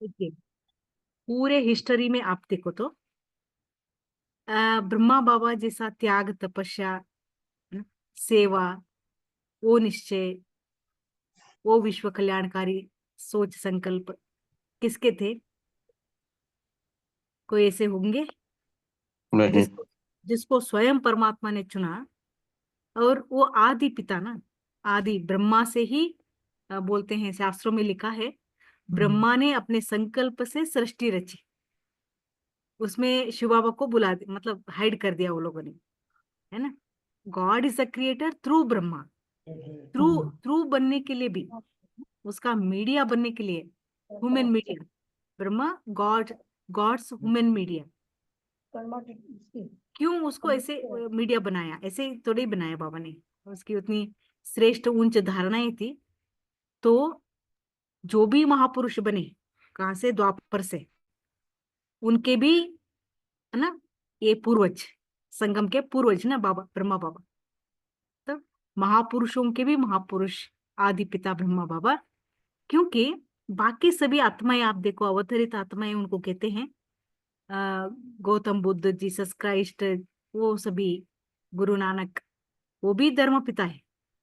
देखिए, पूरे हिस्ट्री में आप देखो तो ब्रह्मा बाबा जैसा त्याग तपस्या, है ना, सेवा, वो निश्चय, वो विश्व कल्याणकारी सोच संकल्प किसके थे? कोई ऐसे होंगे नहीं। जिसको जिसको स्वयं परमात्मा ने चुना। और वो आदि पिता ना, आदि ब्रह्मा से ही बोलते हैं, शास्त्रों में लिखा है ब्रह्मा ने अपने संकल्प से सृष्टि रची। उसमें शिव बाबा को मतलब हाइड कर दिया वो लोगों ने, है ना। God is a creator through Brahma, through through बनने के लिए भी, उसका मीडिया बनने के लिए, human media. Brahma God, God's human media. क्यों उसको ऐसे मीडिया बनाया? ऐसे थोड़ी ही बनाया बाबा ने, उसकी उतनी श्रेष्ठ उच्च धारणाएं थी। तो जो भी महापुरुष बने, कहाँ से? द्वापर से। उनके भी, है ना, ये पूर्वज, संगम के पूर्वज ना बाबा, ब्रह्मा बाबा। तो महापुरुषों के भी महापुरुष आदि पिता ब्रह्मा बाबा। क्योंकि बाकी सभी आत्माएं आप देखो, अवतरित आत्माएं उनको कहते हैं। अ, गौतम बुद्ध, जीसस क्राइस्ट, वो सभी, गुरु नानक, वो भी धर्म पिता है,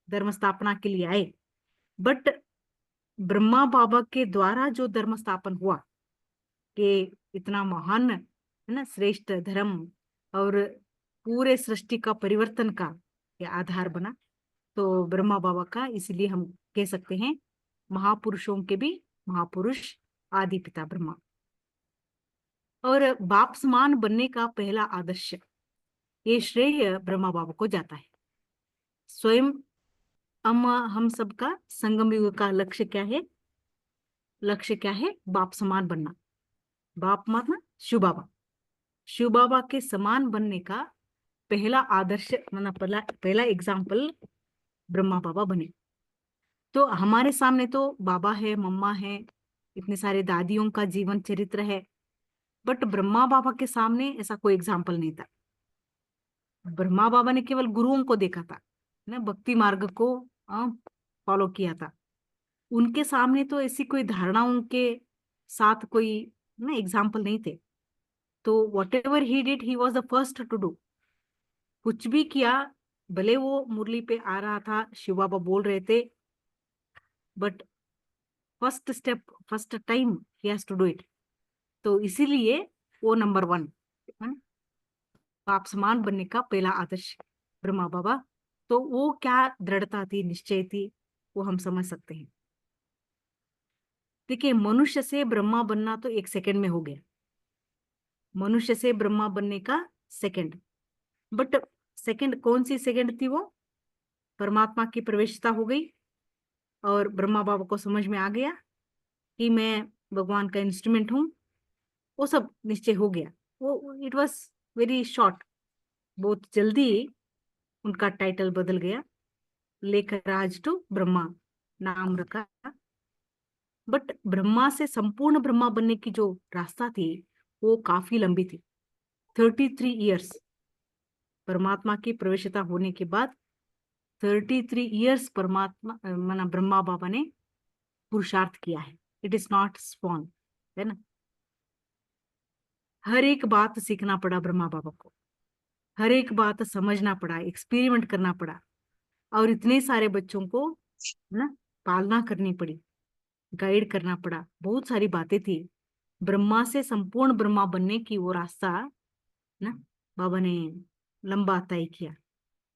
धर्म स्थापना के लिए आए। बट ब्रह्मा बाबा के द्वारा जो धर्म स्थापन हुआ, कि इतना महान, है ना, श्रेष्ठ धर्म, और पूरे सृष्टि का परिवर्तन का ये आधार बना। तो ब्रह्मा बाबा का इसलिए हम कह सकते हैं महापुरुषों के भी महापुरुष आदि पिता ब्रह्मा। और बाप समान बनने का पहला आदर्श, ये श्रेय ब्रह्मा बाबा को जाता है। स्वयं हम सबका संगम युग का लक्ष्य क्या है? लक्ष्य क्या है? बाप समान बनना। बाप मतलब शिव बाबा, शिव बाबा के समान बनने का पहला आदर्श, मतलब पहला पहला एग्जाम्पल ब्रह्मा बाबा बने। तो हमारे सामने तो बाबा है, मम्मा है, इतने सारे दादियों का जीवन चरित्र है। बट ब्रह्मा बाबा के सामने ऐसा कोई एग्जाम्पल नहीं था। ब्रह्मा बाबा ने केवल गुरुओं को देखा था ना, भक्ति मार्ग को फॉलो किया था। उनके सामने तो ऐसी कोई धारणाओं के साथ कोई ना एग्जाम्पल नहीं थे। तो whatever he did, he was the first to do. कुछ भी किया, भले वो मुरली पे आ रहा था, शिव बाबा बोल रहे थे, but first step, first time he has to do it. तो इसीलिए वो नंबर वन, बाप समान बनने का पहला आदर्श ब्रह्मा बाबा। तो वो क्या दृढ़ता थी, निश्चय थी, वो हम समझ सकते हैं। देखिए, मनुष्य से ब्रह्मा बनना तो एक सेकंड में हो गया, मनुष्य से ब्रह्मा बनने का सेकंड। बट सेकंड कौन सी सेकंड थी? वो परमात्मा की प्रवेशता हो गई, और ब्रह्मा बाबा को समझ में आ गया कि मैं भगवान का इंस्ट्रूमेंट हूँ। वो सब निश्चय हो गया। वो इट वॉज वेरी शॉर्ट, बहुत जल्दी उनका टाइटल बदल गया, लेकर राज टू ब्रह्मा नाम रखा। बट ब्रह्मा से संपूर्ण ब्रह्मा बनने की जो रास्ता थी, वो काफी लंबी थी। 33 ईयर्स परमात्मा की प्रवेशता होने के बाद, 33 ईयर्स परमात्मा माना ब्रह्मा बाबा ने पुरुषार्थ किया है। इट इज नॉट स्पॉन, है ना। हर एक बात सीखना पड़ा ब्रह्मा बाबा को, हर एक बात समझना पड़ा, एक्सपेरिमेंट करना पड़ा, और इतने सारे बच्चों को, है ना, पालना करनी पड़ी, गाइड करना पड़ा, बहुत सारी बातें थी। ब्रह्मा से संपूर्ण ब्रह्मा बनने की वो रास्ता ना बाबा ने लंबा तय किया।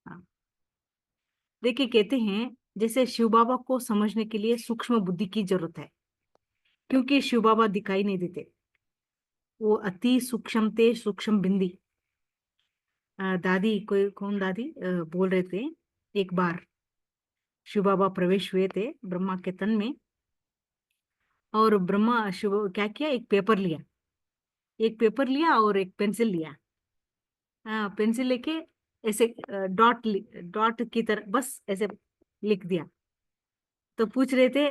हाँ। देखिए, कहते हैं जैसे शिव बाबा को समझने के लिए सूक्ष्म बुद्धि की जरूरत है, क्योंकि शिव बाबा दिखाई नहीं देते, वो अति सूक्ष्म थे, सूक्ष्म बिंदी। दादी, कोई कौन दादी बोल रहे थे, एक बार शिव बाबा प्रवेश हुए थे ब्रह्मा के तन में, और ब्रह्मा शिव क्या किया, एक पेपर लिया, एक पेपर लिया और एक पेंसिल लिया। हाँ, पेंसिल लेके ऐसे डॉट की तरह बस ऐसे लिख दिया। तो पूछ रहे थे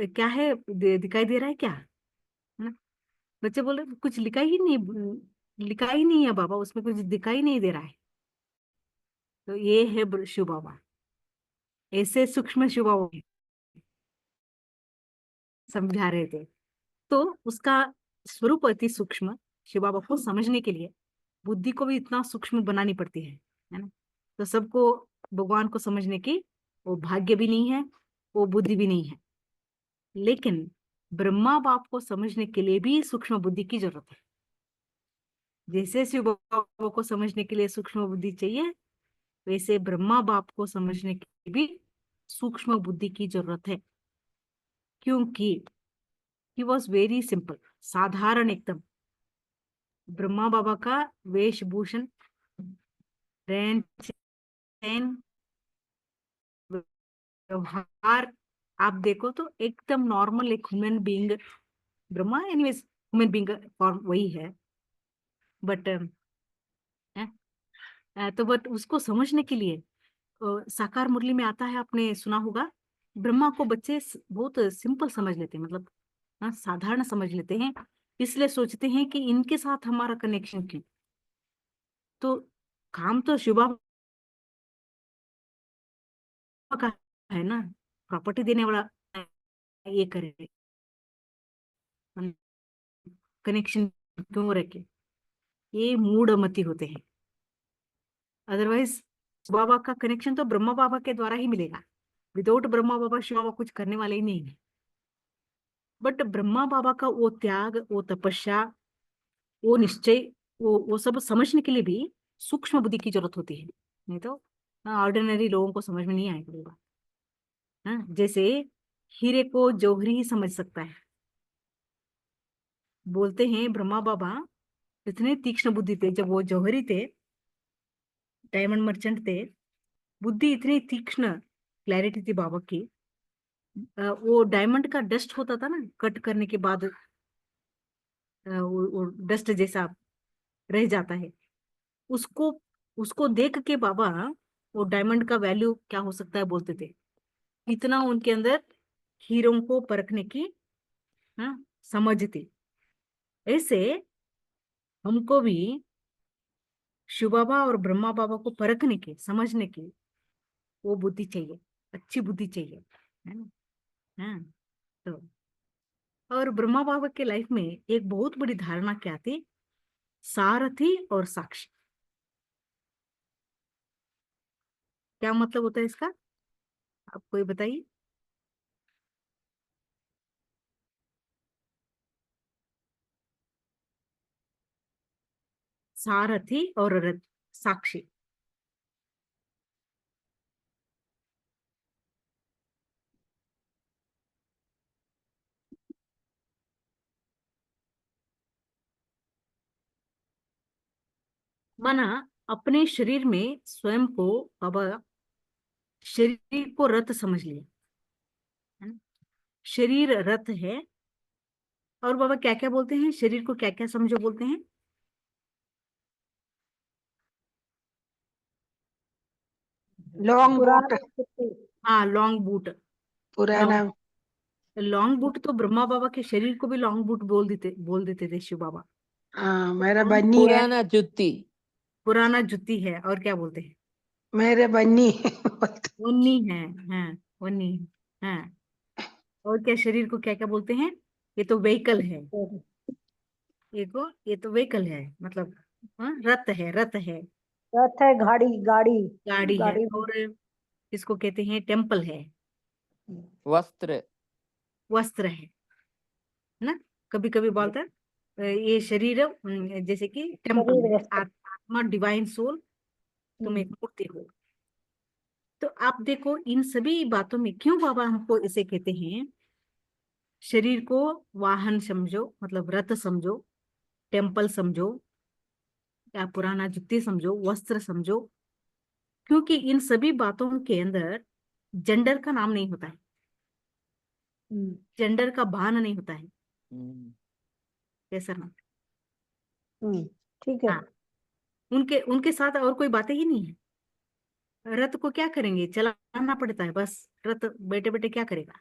क्या है, दिखाई दे रहा है क्या, है ना। बच्चे बोले कुछ लिखा ही नहीं, लिखा ही नहीं है बाबा, उसमें कुछ दिखाई नहीं दे रहा है। तो ये है शिव बाबा, ऐसे सूक्ष्म शिव बाबा समझा रहे थे। तो उसका स्वरूप अति सूक्ष्म, शिव बाबा को समझने के लिए बुद्धि को भी इतना सूक्ष्म बनानी पड़ती है ना। तो सबको भगवान को समझने की वो भाग्य भी नहीं है, वो बुद्धि भी नहीं है। लेकिन ब्रह्मा बाप को समझने के लिए भी सूक्ष्म बुद्धि की जरूरत है। जैसे शिव बाबा को समझने के लिए सूक्ष्म बुद्धि चाहिए, वैसे ब्रह्मा बाप को समझने की भी सूक्ष्म बुद्धि की जरूरत है। क्योंकि ही वॉज वेरी सिंपल, साधारण एकदम। ब्रह्मा बाबा का वेशभूषण, रहन सहन, व्यवहार आप देखो तो एकदम नॉर्मल एक human being. Brahma anyways human being form वही है, बट तो बट उसको समझने के लिए साकार मुरली में आता है, आपने सुना होगा, ब्रह्मा को बच्चे बहुत सिंपल समझ लेते हैं, मतलब साधारण समझ लेते हैं। इसलिए सोचते हैं कि इनके साथ हमारा कनेक्शन क्यों। तो काम तो शिव बाबा का है ना, प्रॉपर्टी देने वाला ये करे, कनेक्शन क्यों रखे। ये मूढ़मति होते हैं। अदरवाइज बाबा का कनेक्शन तो ब्रह्मा बाबा के द्वारा ही मिलेगा। विदाउट ब्रह्मा बाबा शिव बाबा कुछ करने वाले ही नहीं है। बट ब्रह्मा बाबा का वो त्याग, वो तपस्या, वो निश्चय, वो सब समझने के लिए भी सूक्ष्म बुद्धि की जरूरत होती है। नहीं तो ऑर्डिनरी लोगों को समझ में नहीं आएगा ये बात। हाँ, जैसे हीरे को जौहरी ही समझ सकता है। बोलते हैं ब्रह्मा बाबा इतने तीक्ष्ण बुद्धि थे, जब वो जौहरी थे, डायमंड मर्चेंट थे, बुद्धि इतनी तीक्ष्ण, क्लैरिटी थी बाबा की। वो डायमंड का डस्ट होता था ना, कट करने के बाद वो डस्ट जैसा रह जाता है, उसको उसको देख के बाबा वो डायमंड का वैल्यू क्या हो सकता है बोलते थे। इतना उनके अंदर हीरों को परखने की समझ थी। ऐसे हमको भी शिव बाबा और ब्रह्मा बाबा को परखने की, समझने की वो बुद्धि चाहिए, अच्छी बुद्धि चाहिए, है ना। हाँ, तो और ब्रह्मा बाबा के लाइफ में एक बहुत बड़ी धारणा क्या थी, सारथी और साक्षी। क्या मतलब होता है इसका, आप कोई बताइए। सारथी और रथ, साक्षी। माना अपने शरीर में स्वयं को बाबा, शरीर को रथ समझ लिया, है ना? शरीर रथ है। और बाबा क्या क्या बोलते हैं, शरीर को क्या क्या समझो बोलते हैं। Long boot. पुराना चिट्ठी। हाँ, लॉन्ग बूट। पुराना। लॉन्ग लॉन्ग बूट तो ब्रह्मा बाबा के शरीर को भी लॉन्ग बूट बोल देते थे शिव बाबा। हाँ, मेरा हाँ, बन्नी है। पुराना जुत्ती। पुराना जुत्ती है। और क्या बोलते हैं, मेरे बन्नी वन्नी है। हाँ, वन्नी है। हाँ, और क्या, शरीर को क्या क्या बोलते हैं, ये तो व्हीकल है। ये तो व्हीकल है, मतलब रथ है, रथ है, रथ है, गाड़ी गाड़ी। गाड़ी है। गाड़ी भी। और इसको कहते हैं टेम्पल है, वस्त्र। वस्त्र है ना। कभी कभी बोलते हैं ये शरीर जैसे कि टेम्पल शरीर है, वस्त्र। आत्मा, डिवाइन सोल, तुम एक मूर्ति हो। तो आप देखो इन सभी बातों में क्यों बाबा हमको इसे कहते हैं, शरीर को वाहन समझो, मतलब रथ समझो, टेम्पल समझो, या पुराना जुत्ती समझो, वस्त्र समझो। क्योंकि इन सभी बातों के अंदर जेंडर का नाम नहीं होता है, जेंडर का भान नहीं होता है। कैसा ना। ठीक है। हाँ, उनके उनके साथ और कोई बातें ही नहीं है। रथ को क्या करेंगे, चलाना पड़ता है बस। रथ बैठे बैठे क्या करेगा,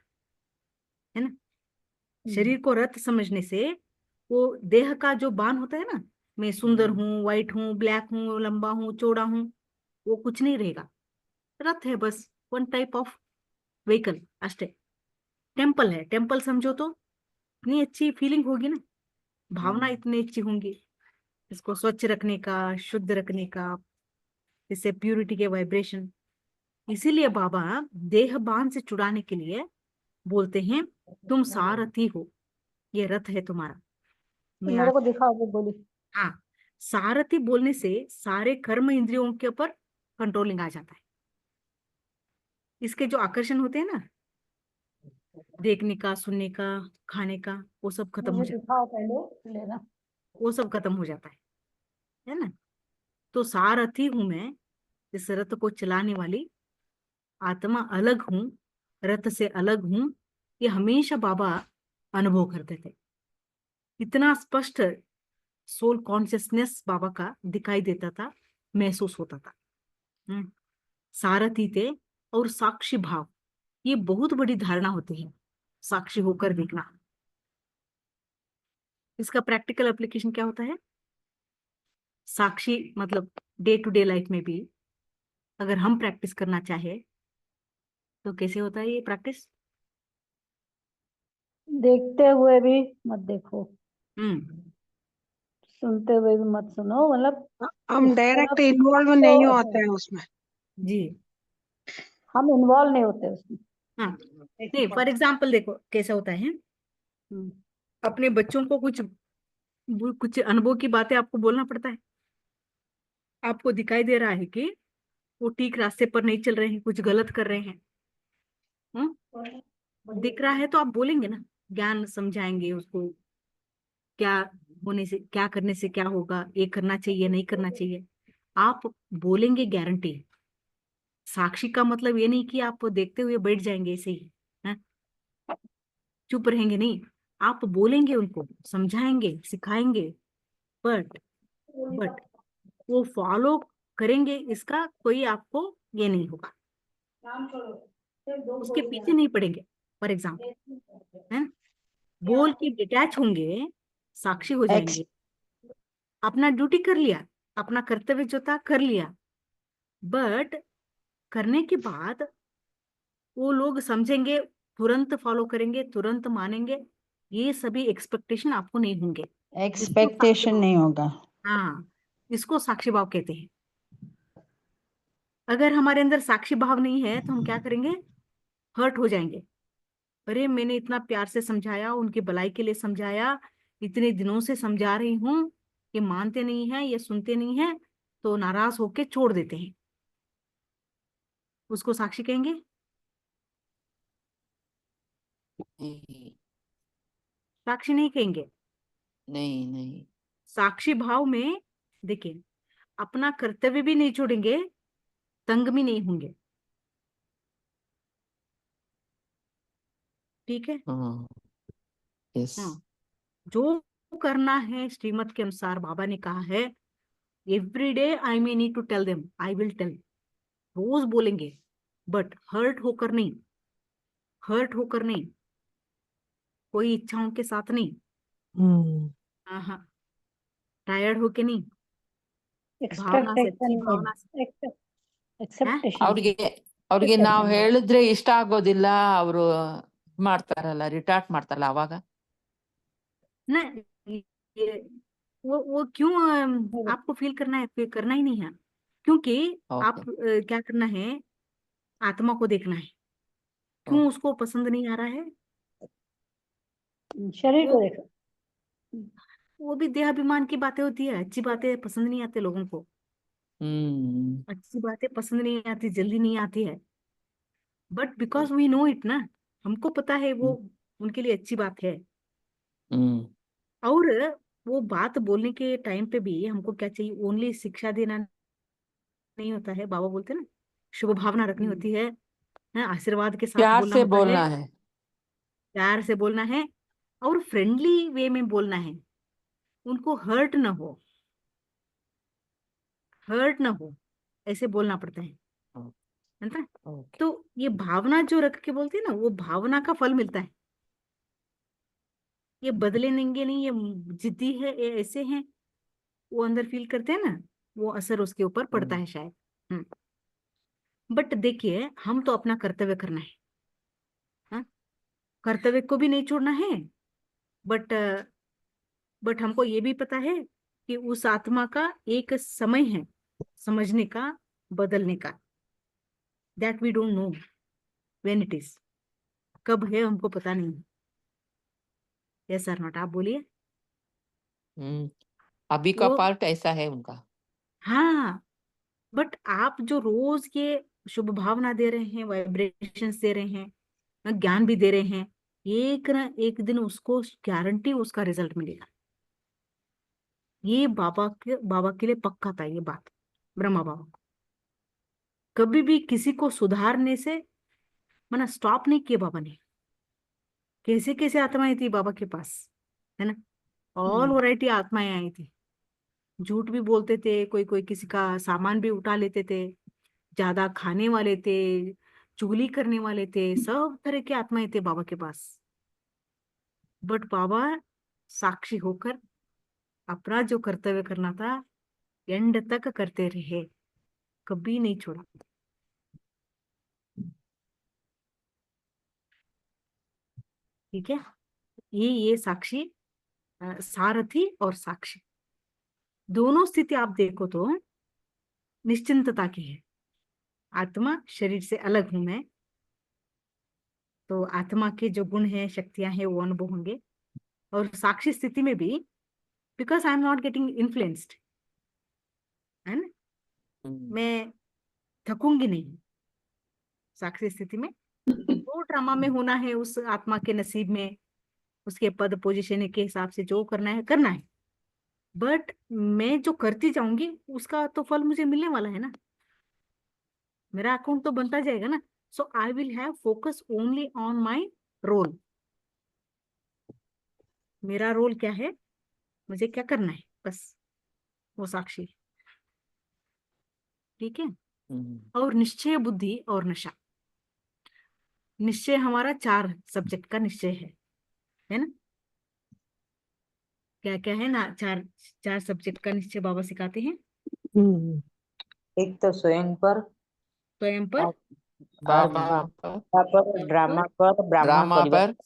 है ना। शरीर को रथ समझने से वो देह का जो बान होता है ना, मैं सुंदर हूँ, वाइट हूँ, ब्लैक हूँ, लंबा हूँ, चौड़ा हूँ, वो कुछ नहीं रहेगा। रथ है बस, वन टाइप ऑफ व्हीकल अष्टे। टेम्पल है, टेम्पल समझो तो इतनी अच्छी फीलिंग होगी ना, भावना हम्म, इतनी अच्छी होंगी, इसको स्वच्छ रखने का, शुद्ध रखने का, इससे प्यूरिटी के वाइब्रेशन। इसीलिए बाबा देह बांध से छुड़ाने के लिए बोलते हैं, तुम सारथी हो, ये रथ है तुम्हारा। मैं मेरे को दिखाओ वो बोली। हाँ, सारथी बोलने से सारे कर्म इंद्रियों के ऊपर कंट्रोलिंग आ जाता है। इसके जो आकर्षण होते हैं ना, देखने का, सुनने का, खाने का, वो सब खत्म हो मुझे जाता दिखाओ पहले लेना। है, वो सब खत्म हो जाता है ना। तो सारथी हूं मैं, इस रथ को चलाने वाली आत्मा अलग हूं, रथ से अलग हूं। ये हमेशा बाबा अनुभव करते थे। इतना स्पष्ट सोल कॉन्शियसनेस बाबा का दिखाई देता था, महसूस होता था। हम्म, सारथी थे और साक्षी भाव, ये बहुत बड़ी धारणा होती है, साक्षी होकर देखना। इसका प्रैक्टिकल एप्लीकेशन क्या होता है? साक्षी मतलब डे टू डे लाइफ में भी अगर हम प्रैक्टिस करना चाहे तो कैसे होता है ये प्रैक्टिस? देखते हुए भी मत देखो, हम्म। सुनते हुए भी मत सुनो, मतलब हम उस डायरेक्ट तरफ इन्वॉल्व नहीं होते तो हैं उसमें। जी। हम इन्वॉल्व नहीं होते उसमें। हाँ, नहीं, फॉर एग्जाम्पल देखो कैसा होता है। अपने बच्चों को कुछ कुछ अनुभव की बातें आपको बोलना पड़ता है। आपको दिखाई दे रहा है कि वो ठीक रास्ते पर नहीं चल रहे हैं, कुछ गलत कर रहे हैं। दिख रहा है तो आप बोलेंगे ना, ज्ञान समझाएंगे उसको, क्या होने से, क्या करने से क्या होगा, ये करना चाहिए नहीं करना चाहिए, आप बोलेंगे, गारंटी। साक्षी का मतलब ये नहीं कि आप देखते हुए बैठ जाएंगे ऐसे ही, हैं? चुप रहेंगे नहीं, आप बोलेंगे, उनको समझाएंगे, सिखाएंगे। बट बट वो फॉलो करेंगे, इसका कोई आपको ये नहीं होगा, उसके पीछे नहीं पड़ेंगे। फॉर एग्जाम्पल, है ना? बोल के डिटैच होंगे, साक्षी हो एक्स जाएंगे, अपना ड्यूटी कर लिया, अपना कर्तव्य जो था कर लिया। बट करने के बाद वो लोग समझेंगे, तुरंत फॉलो करेंगे, तुरंत मानेंगे, ये सभी एक्सपेक्टेशन आपको नहीं होंगे। इसको साक्षी एक्सपेक्टेशन भाव, नहीं होगा। हाँ, इसको साक्षी भाव कहते हैं। अगर हमारे अंदर साक्षी भाव नहीं है तो हम क्या करेंगे? हर्ट हो जाएंगे। अरे मैंने इतना प्यार से समझाया, उनकी भलाई के लिए समझाया, इतने दिनों से समझा रही हूँ, ये मानते नहीं है, ये सुनते नहीं है, तो नाराज होके छोड़ देते हैं। उसको साक्षी कहेंगे? नहीं साक्षी नहीं कहेंगे। नहीं नहीं। साक्षी भाव में देखिए, अपना कर्तव्य भी नहीं छोड़ेंगे, तंग भी नहीं होंगे। ठीक है। हाँ, यस। हाँ, जो करना है श्रीमत के अनुसार, बाबा ने कहा है, every day I may need to tell them, I will tell, रोज बोलेंगे, बट हर्ट होकर नहीं, हर्ट होकर नहीं, कोई इच्छाओं के साथ नहीं। हम्म हाँ हाँ, टायर्ड होके नहीं, भावना से, एक्सपेक्टेशन अच्छी भावना से। नहीं, है एक्सेप्टेशन ಅವ್ರಿಗೆ ಅವ್ರಿಗೆ ನಾವ್ ಹೇಳಿದ್ರೆ ಇಷ್ಟ ಆಗೋದಿಲ್ಲ, ಅವರು ಮಾಡ್ತಾರಲ್ಲ, ರಿಟಾರ್ಟ್ ಮಾಡ್ತಾರಲ್ಲ ಅವಾಗ. ना, ये वो क्यों आपको फील करना है? फील करना ही नहीं है, क्योंकि आप ಓಕೆ क्या करना है, आत्मा को देखना है। क्यों ಓಕೆ उसको पसंद नहीं आ रहा है? शरीर वो को देखो। वो भी देहाभिमान की बातें होती है, अच्छी बातें पसंद नहीं आती लोगों को, हम्म अच्छी बातें पसंद नहीं आती, जल्दी नहीं आती है। But because we know it ना, हमको पता है वो उनके लिए अच्छी बात है। हम्म और वो बात बोलने के टाइम पे भी हमको क्या चाहिए? ओनली शिक्षा देना नहीं होता है, बाबा बोलते हैं ना, शुभ भावना रखनी होती है, आशीर्वाद के साथ प्यार बोलना से होता है, बोलना है. प्यार से बोलना है, और फ्रेंडली वे में बोलना है, उनको हर्ट ना हो, हर्ट ना हो, ऐसे बोलना पड़ता है ना? ओके. तो ये भावना जो रख के बोलते हैं ना, वो भावना का फल मिलता है। ये बदले नेंगे नहीं, ये जिद्दी है, ये ऐसे हैं, वो अंदर फील करते हैं ना, वो असर उसके ऊपर पड़ता है शायद। बट देखिए, हम तो अपना कर्तव्य करना है, हाँ? कर्तव्य को भी नहीं छोड़ना है, बट बट हमको ये भी पता है कि उस आत्मा का एक समय है समझने का, बदलने का। That we don't know when it is, कब है हमको पता नहीं। यस सर नॉट, आप बोलिए। अभी का वो पार्ट ऐसा है उनका। हाँ, बट आप जो रोज ये शुभ भावना दे रहे हैं, वाइब्रेशंस दे रहे हैं, ज्ञान भी दे रहे हैं, एक ना एक दिन उसको गारंटी उसका रिजल्ट मिलेगा। ये बाबा के लिए पक्का था ये बात, ब्रह्मा बाबा को। कभी भी किसी को सुधारने से मना स्टॉप नहीं किया बाबा ने। कैसे कैसे आत्माएं थी बाबा के पास, है ना। ऑल वैरायटी आत्माएं आई थी। झूठ भी बोलते थे, कोई कोई किसी का सामान भी उठा लेते थे, ज्यादा खाने वाले थे, चुगली करने वाले थे, सब तरह की आत्माएं थे बाबा के पास। बट बाबा साक्षी होकर अपना जो कर्तव्य करना था एंड तक करते रहे, कभी नहीं छोड़ा। ठीक है, ये साक्षी, सारथी और साक्षी दोनों स्थिति आप देखो तो निश्चिंतता की है। आत्मा शरीर से अलग हूं मैं, तो आत्मा के जो गुण हैं, शक्तियां हैं, वो अनुभव होंगे। और साक्षी स्थिति में भी because I am not getting influenced, है ना, मैं थकूंगी नहीं साक्षी स्थिति में। जो ड्रामा में होना है उस आत्मा के नसीब में, उसके पद पोजीशन के हिसाब से जो करना है करना है। बट मैं जो करती जाऊंगी उसका तो फल मुझे मिलने वाला है ना, मेरा अकाउंट तो बनता जाएगा ना। So I will have focus only on my role. मेरा रोल क्या है, मुझे क्या करना है, बस वो साक्षी। ठीक है। और निश्चय बुद्धि और नशा। निश्चय हमारा 4 सब्जेक्ट का निश्चय है ना। क्या क्या है ना, 4 सब्जेक्ट का निश्चय बाबा सिखाते हैं। एक तो स्वयं पर, स्वयं पर, और बाबा पर, ड्रामा पर, ब्राह्मण ड्रामा परिवार, पर,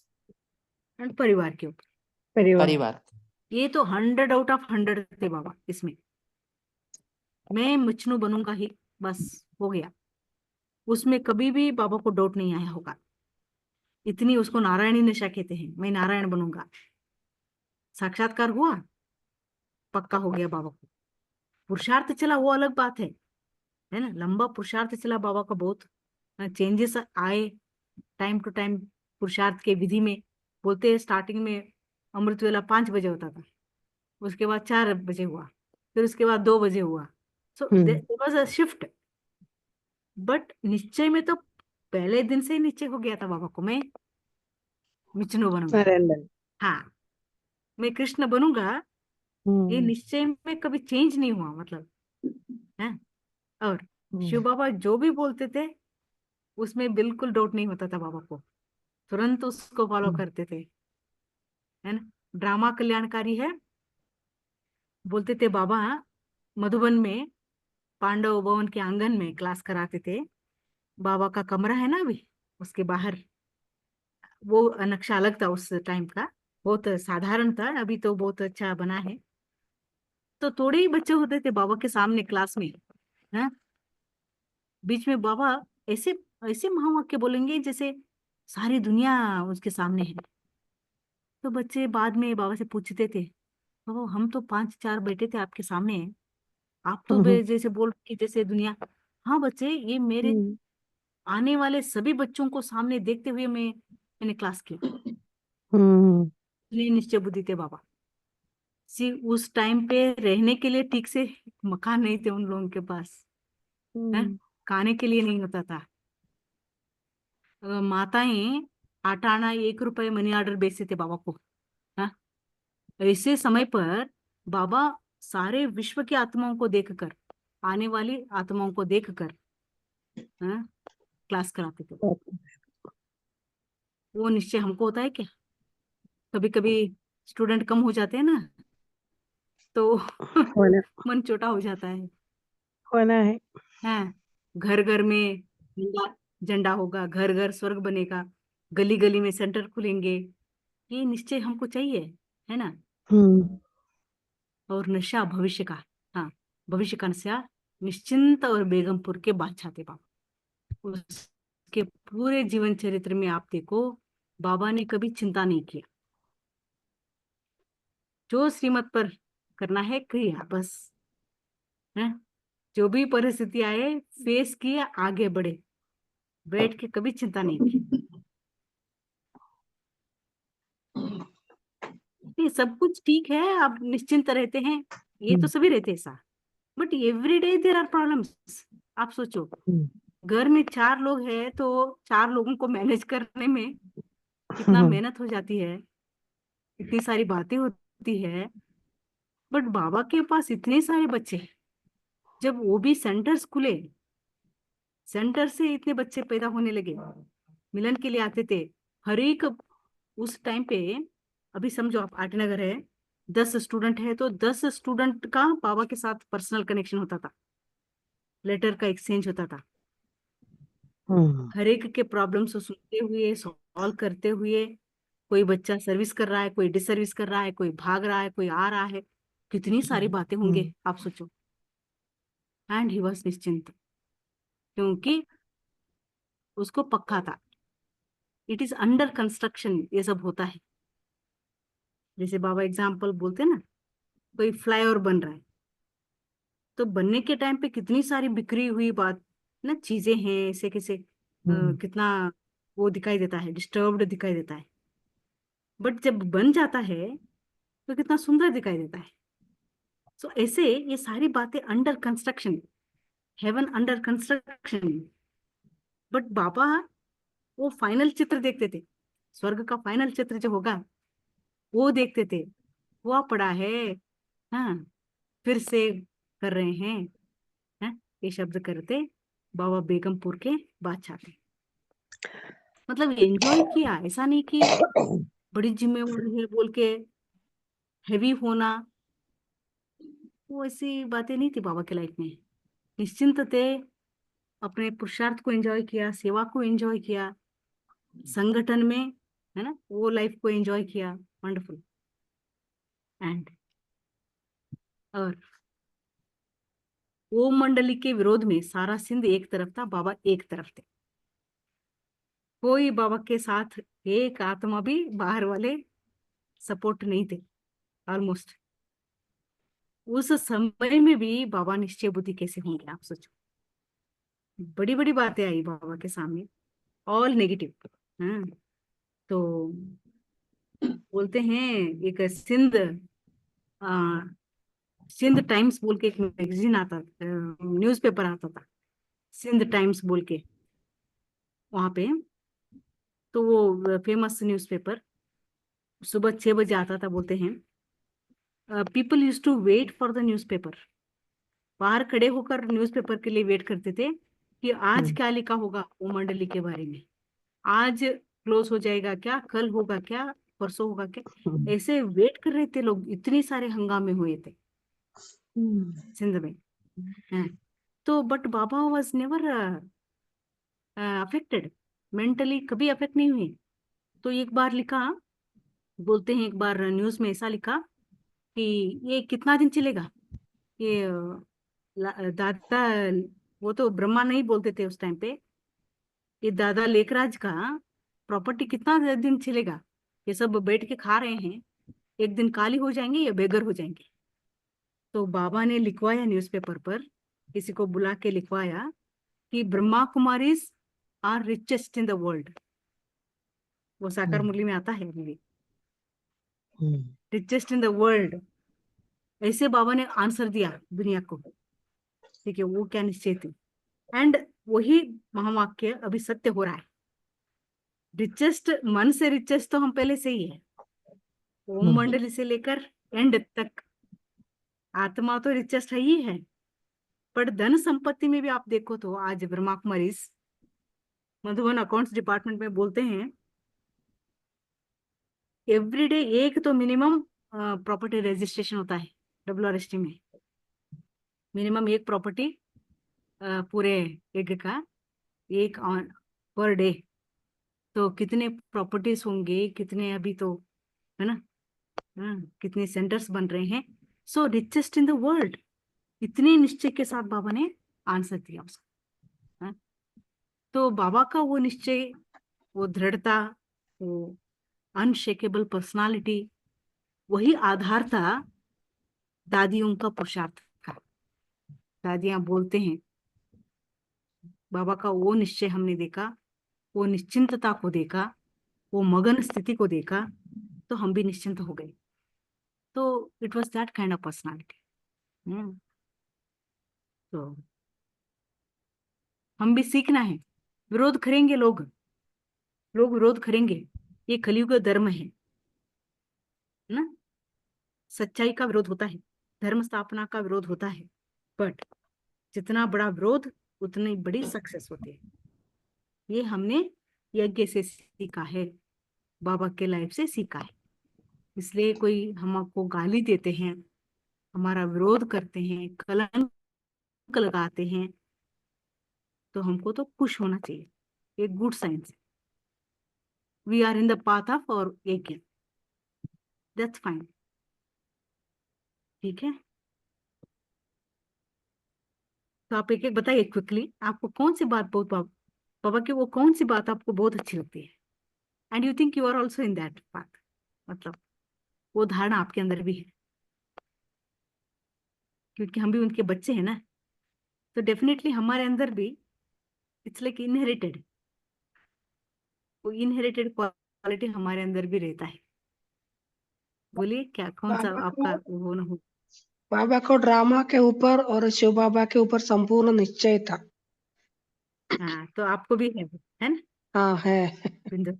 और परिवार के ऊपर। परिवार। ये तो 100 आउट ऑफ 100 थे बाबा इसमें। मैं मजनू बनूंगा ही, बस हो गया। उसमें कभी भी बाबा को डाउट नहीं आया होगा। इतनी उसको नारायणी नशा कहते हैं, मैं नारायण बनूंगा। साक्षात्कार हुआ, पक्का हो गया बाबा को। पुरुषार्थ चला वो अलग बात है ना। लंबा पुरुषार्थ चला बाबा का, बहुत चेंजेस आए टाइम टू टाइम पुरुषार्थ के विधि में। बोलते हैं स्टार्टिंग में अमृत वेला 5 बजे होता था, उसके बाद 4 बजे हुआ, फिर उसके बाद 2 बजे हुआ। So there was a shift. But निश्चय में तो पहले दिन से ही निश्चय हो गया था बाबा को, मैं विष्णु बनूंगा। सरेंडर। हाँ, मैं कृष्ण बनूंगा। ये निश्चय में कभी चेंज नहीं हुआ, मतलब है। और शिव बाबा जो भी बोलते थे उसमें बिल्कुल डाउट नहीं होता था बाबा को, तुरंत उसको फॉलो करते थे, है ना। ड्रामा कल्याणकारी है। बोलते थे बाबा मधुबन में पांडव भवन के आंगन में क्लास कराते थे। बाबा का कमरा है ना अभी, उसके बाहर वो नक्शा अलग था उस टाइम का, बहुत साधारण था, अभी तो बहुत अच्छा बना है। तो थोड़े ही बच्चे होते थे बाबा के सामने क्लास में, है। बीच में बाबा ऐसे ऐसे महावाक्य बोलेंगे जैसे सारी दुनिया उसके सामने है। तो बच्चे बाद में बाबा से पूछते थे, तो हम तो 5-4 बेटे थे आपके सामने, आप तो जैसे बोल कि जैसे दुनिया। हाँ बच्चे, ये मेरे आने वाले सभी बच्चों को सामने देखते हुए मैंने क्लास की। इसलिए निश्चय बुद्धि थे बाबा। सी उस टाइम पे रहने के लिए ठीक से मकान नहीं थे उन लोगों के पास, है। खाने के लिए नहीं होता था। माताएं आटा आना 1 रुपए मनी ऑर्डर बेचते थे बाबा को, हाँ। ऐसे समय पर बाबा सारे विश्व की आत्माओं को देखकर, आने वाली आत्माओं को देखकर, हाँ, क्लास कराते थे। वो निश्चय हमको होता है क्या? कभी कभी स्टूडेंट कम हो जाते हैं ना, तो होना मन छोटा हो जाता है। होना है। हाँ, घर घर में झंडा झंडा होगा, घर घर स्वर्ग बनेगा, गली गली में सेंटर खुलेंगे, ये निश्चय हमको चाहिए, है ना। और नशा भविष्य का, हाँ, भविष्य का नशा निश्चिंत और बेगमपुर के बादशाह थे बाबा। उसके पूरे जीवन चरित्र में आप देखो, बाबा ने कभी चिंता नहीं किया। जो श्रीमत पर करना है किया बस, है। जो भी परिस्थिति आए फेस किया, आगे बढ़े, बैठ के कभी चिंता नहीं की। ये सब कुछ ठीक है, आप निश्चिंत रहते हैं, ये तो सभी रहते हैं ऐसा, but every day there are problems. आप सोचो, घर में 4 लोग हैं तो 4 लोगों को मैनेज करने में कितना मेहनत हो जाती है, इतनी सारी बातें होती है। बट बाबा के पास इतने सारे बच्चे, जब वो भी सेंटर्स खुले, सेंटर से इतने बच्चे पैदा होने लगे, मिलन के लिए आते थे हर एक। उस टाइम पे अभी समझो आप आठ नगर है, 10 स्टूडेंट है तो 10 स्टूडेंट का बाबा के साथ पर्सनल कनेक्शन होता था, लेटर का एक्सचेंज होता था। हर एक के प्रॉब्लम्स को सुनते हुए, सॉल्व करते हुए, कोई बच्चा सर्विस कर रहा है, कोई डिसर्विस कर रहा है, कोई भाग रहा है, कोई आ रहा है, कितनी सारी बातें होंगे आप सोचो। एंड ही वॉज निश्चिंत, क्योंकि उसको पक्का था इट इज अंडर कंस्ट्रक्शन, ये सब होता है। जैसे बाबा एग्जाम्पल बोलते हैं ना, कोई फ्लाईओवर बन रहा है, तो बनने के टाइम पे कितनी सारी बिखरी हुई बात ना, चीजें हैं ऐसे कैसे, कितना वो दिखाई देता है, डिस्टर्ब्ड दिखाई देता है। बट जब बन जाता है तो कितना सुंदर दिखाई देता है। सो ऐसे ये सारी बातें under construction, heaven under construction. But बाबा वो फाइनल चित्र देखते थे, स्वर्ग का फाइनल चित्र जो होगा वो देखते थे। हुआ पड़ा है, हाँ, फिर से कर रहे हैं, हाँ, ये शब्द करते बाबा बेगमपुर के बादशाह थे। मतलब एंजॉय किया, ऐसा नहीं कि बड़ी जिम्मेवारी है बोल के हैवी होना, वो ऐसी बातें नहीं थी बाबा के लाइफ में। निश्चिंत थे, अपने पुरुषार्थ को एंजॉय किया, सेवा को एंजॉय किया, संगठन में, है ना, वो लाइफ को एंजॉय किया। वंडरफुल। एंड और ओम मंडली के विरोध में सारा सिंध एक तरफ था, बाबा एक तरफ थे। कोई बाबा के साथ एक आत्मा भी बाहर वाले सपोर्ट नहीं थे ऑलमोस्ट। उस समय में भी बाबा निश्चय बुद्धि कैसे होंगे आप सोचो। बड़ी बड़ी बातें आई बाबा के सामने, ऑल नेगेटिव। हाँ, तो बोलते हैं एक सिंध, आ, सिंध टाइम्स बोल के एक मैगजीन आता, न्यूज़पेपर आता था, सिंध टाइम्स बोल के, वहां पे। तो वो फेमस न्यूज़पेपर सुबह 6 बजे आता था। बोलते हैं people use to wait for the newspaper, बाहर खड़े होकर न्यूज़पेपर के लिए वेट करते थे कि आज क्या लिखा होगा वो मंडली के बारे में, आज क्लोज हो जाएगा क्या, कल होगा क्या, परसों होगा क्या, ऐसे वेट कर रहे थे लोग। इतने सारे हंगामे हुए थे सिंध में। हाँ, तो but Baba was never affected, mentally कभी अफेक्ट नहीं हुए। तो एक बार लिखा, बोलते हैं एक बार न्यूज में ऐसा लिखा कि ये कितना दिन चलेगा, ये दादा, वो तो ब्रह्मा नहीं बोलते थे उस टाइम पे, ये दादा लेखराज का प्रॉपर्टी कितना दिन चलेगा, ये सब बैठ के खा रहे हैं, एक दिन काली हो जाएंगे या बेघर हो जाएंगे। तो बाबा ने लिखवाया न्यूज़पेपर पर, किसी को बुला के लिखवाया कि Brahma Kumaris are richest in the world. वो साकार मुरली में आता है अभी, रिचेस्ट इन द वर्ल्ड। ऐसे बाबा ने आंसर दिया दुनिया को, ठीक है, वो क्या निश्चय थी। एंड वही महावाक्य अभी सत्य हो रहा है। रिचेस्ट, मन से रिचेस्ट तो हम पहले से ही है, ओम मंडली से लेकर एंड तक आत्मा तो रिचेस्ट है ही है। पर धन संपत्ति में भी आप देखो तो आज ब्रह्मा कुमारी मधुबन अकाउंट्स डिपार्टमेंट में बोलते हैं एवरीडे एक तो मिनिमम प्रॉपर्टी रजिस्ट्रेशन होता है WRST में, मिनिमम एक प्रॉपर्टी पूरे एग का, एक पर डे। तो कितने प्रॉपर्टीज होंगे, कितने अभी तो है ना? कितने सेंटर्स बन रहे हैं। सो रिचेस्ट इन द वर्ल्ड, इतने निश्चय के साथ बाबा ने आंसर दिया उसका। हाँ? तो बाबा का वो निश्चय, वो दृढ़ता, वो अनशेकेबल पर्सनालिटी, वही आधार था दादियों का पुरुषार्थ का। दादियां बोलते हैं बाबा का वो निश्चय हमने देखा, वो निश्चिंतता को देखा, वो मगन स्थिति को देखा, तो हम भी निश्चिंत हो गए। तो it was that kind of personality. तो हम भी सीखना है। विरोध करेंगे लोग विरोध करेंगे, ये कलयुग धर्म है ना। सच्चाई का विरोध होता है, धर्म स्थापना का विरोध होता है, बट जितना बड़ा विरोध उतनी बड़ी सक्सेस होती है। ये हमने यज्ञ से सीखा है, बाबा के लाइफ से सीखा है। इसलिए कोई हमको गाली देते हैं, हमारा विरोध करते हैं, कलंक लगाते हैं, तो हमको तो खुश होना चाहिए। एक गुड साइन है, we are in the path of और यज्ञ, दैट्स फाइन। ठीक है, तो आप एक एक बताइए क्विकली, आपको कौन सी बात बहुत बाबा की वो कौन सी बात आपको बहुत अच्छी लगती है, and you think you are also in that path, मतलब वो धारणा आपके अंदर भी है, क्योंकि हम भी उनके बच्चे हैं ना। तो डेफिनेटली हमारे अंदर भी इट्स लाइक इनहेरिटेड, वो इनहेरिटेड क्वालिटी हमारे अंदर भी रहता है। बोलिए क्या, कौन सा आपका वो ना हो। बाबा को ड्रामा के ऊपर और शिव बाबा के ऊपर संपूर्ण निश्चय था। हाँ, तो आपको भी है ना हाँ है। बिंदु?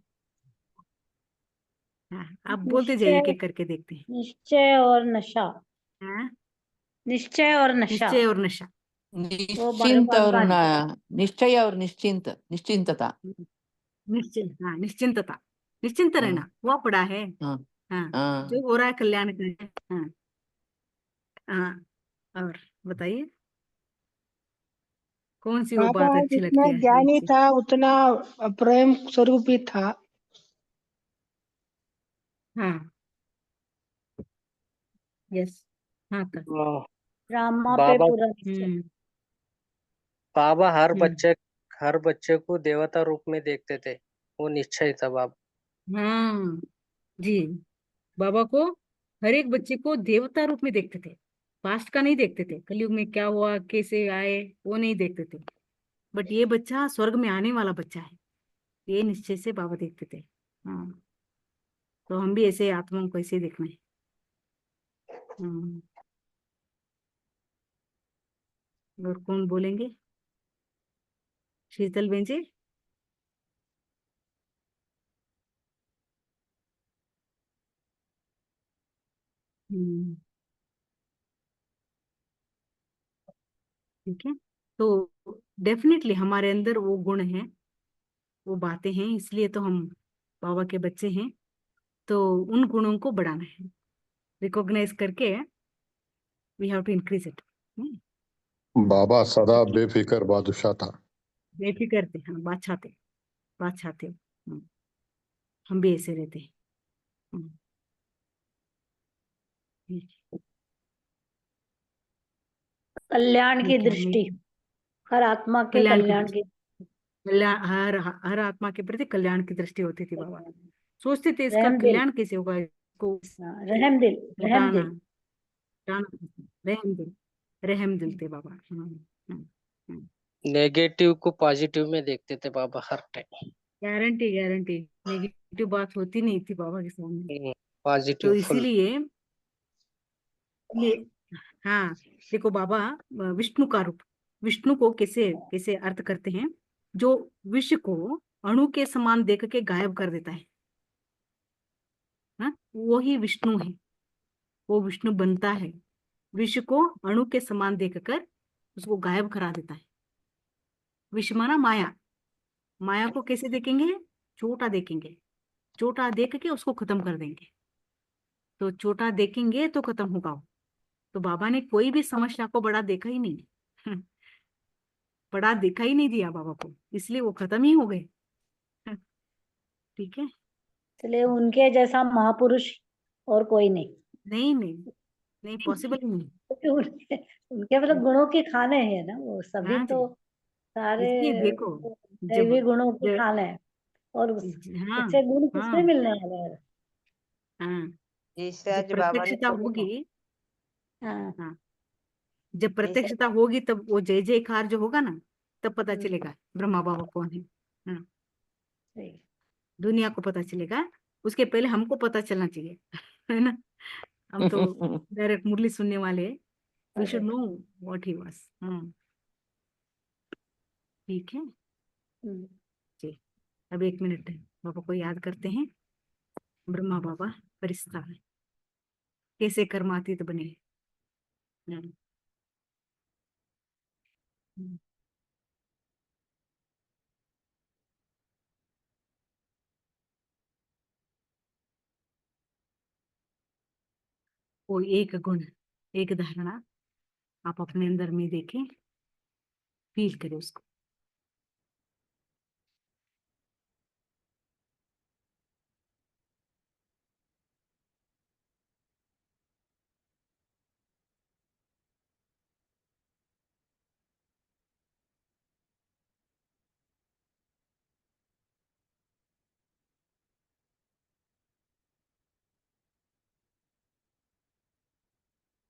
हाँ, आप बोलते जाइए, एक एक करके देखते हैं। निश्चय और नशा, हाँ, निश्चय और नशा, निश्चय और नशा। वो निश्चिंत और बालक निश्चय और निश्चिंतता। हाँ, निश्चिंतता, निश्चिंत हाँ रहना, वो पड़ा है। हाँ हाँ, हाँ। जो हो रहा है कल्याण का है। हाँ हाँ, और बताइए कौन सी वो बाबा बात अच्छी जितना लगती है ज्ञानी जी? था उतना प्रेम स्वरूप भी था। हाँ, यस, हाँ का। ड्रामा पे बाबा पूरा निश्चय। हम्म बाबा हम्म हर बच्चे को देवता रूप में देखते थे, वो निश्चय था बाबा। हाँ जी, बाबा को हर एक बच्चे को देवता रूप में देखते थे। पास्ट का नहीं देखते थे, कलयुग में क्या हुआ, कैसे आए, वो नहीं देखते थे। बट ये बच्चा स्वर्ग में आने वाला बच्चा है, ये निश्चय से बाबा देखते थे। हाँ, तो हम भी ऐसे आत्माओं को ऐसे देखना है। हम्म, और कौन बोलेंगे? शीतल बेन जी। हम्म, ठीक है, तो डेफिनेटली हमारे अंदर वो गुण है, वो बातें हैं, इसलिए तो हम बाबा के बच्चे हैं। तो उन गुणों को बढ़ाना है, रिकॉग्नाइज करके we have to increase it. बाबा सदा ठीक है, बेफिक्र बादशाह था। बेफिक्र थे, हाँ, बादशाह थे। हम भी ऐसे रहते हैं। हम्म, ठीक कल्याण की ठीक है, दृष्टि, हर आत्मा के कल्याण की कल्याण दृष्टि, की। कल्याण, हर आत्मा के प्रति कल्याण की दृष्टि होती थी बाबा। सोचते थे इसका रहम दिल, कल्याण कैसे होगा, इसको हाँ, रहम दिल, रहम हटाना, दिल। रहम दिल, रहम दिल थे बाबा। हम्म, हम्म। नेगेटिव को पॉजिटिव में देखते थे बाबा हर गारंटी गारंटी, नेगेटिव बात होती नहीं थी बाबा के सामने। टाइम, तो पॉजिटिव फुल। इसीलिए ये, हाँ, देखो बाबा विष्णु का रूप, विष्णु को कैसे कैसे अर्थ करते हैं, जो विष को अणु के समान देख के गायब कर देता है। हाँ, वो ही विष्णु है, वो विष्णु बनता है, विष को अणु के समान देखकर उसको गायब करा देता है। विष माना माया, माया को कैसे देखेंगे, छोटा देखेंगे, छोटा देख के उसको खत्म कर देंगे। तो छोटा देखेंगे तो खत्म होगा वो। तो बाबा ने कोई भी समस्या को बड़ा देखा ही नहीं बड़ा देखा ही नहीं दिया बाबा को, इसलिए वो खत्म ही हो गए। ठीक है, इसलिए उनके जैसा महापुरुष और कोई नहीं, नहीं नहीं नहीं, पॉसिबल ही नहीं। क्योंकि उनके उनके मतलब गुणों के खाने हैं ना, वो सभी हाँ तो जी, सारे इसलिए देखो जब दैवी गुणों के जब खाने हैं। और हाँ उससे गुण किसमें हाँ मिलने वाले हैं? हाँ, ईशा जब जी बाबा ने प्रत्यक्षता बोला ना, होगी, हाँ हाँ, जब ईशा प्रत्यक्षता होगी तब वो जय जयकार जो होगा ना, तब पता हम्म, चलेगा ब्रह्मा बाबा कौन है। हाँ, सही। दुनिया को पता चलेगा, उसके पहले हमको पता चलना चाहिए। है ना, हम तो डायरेक्ट मुरली सुनने वाले हैं। वी शुड अरे, नो व्हाट ही वाज। हाँ, ठीक है हम्म, जी। अब 1 मिनट बाबा को याद करते हैं। ब्रह्मा बाबा फरिश्ता कैसे कर्मातीत बने। हम्म, हम्म। कोई एक गुण, एक धारणा आप अपने अंदर में देखें, फील करें उसको।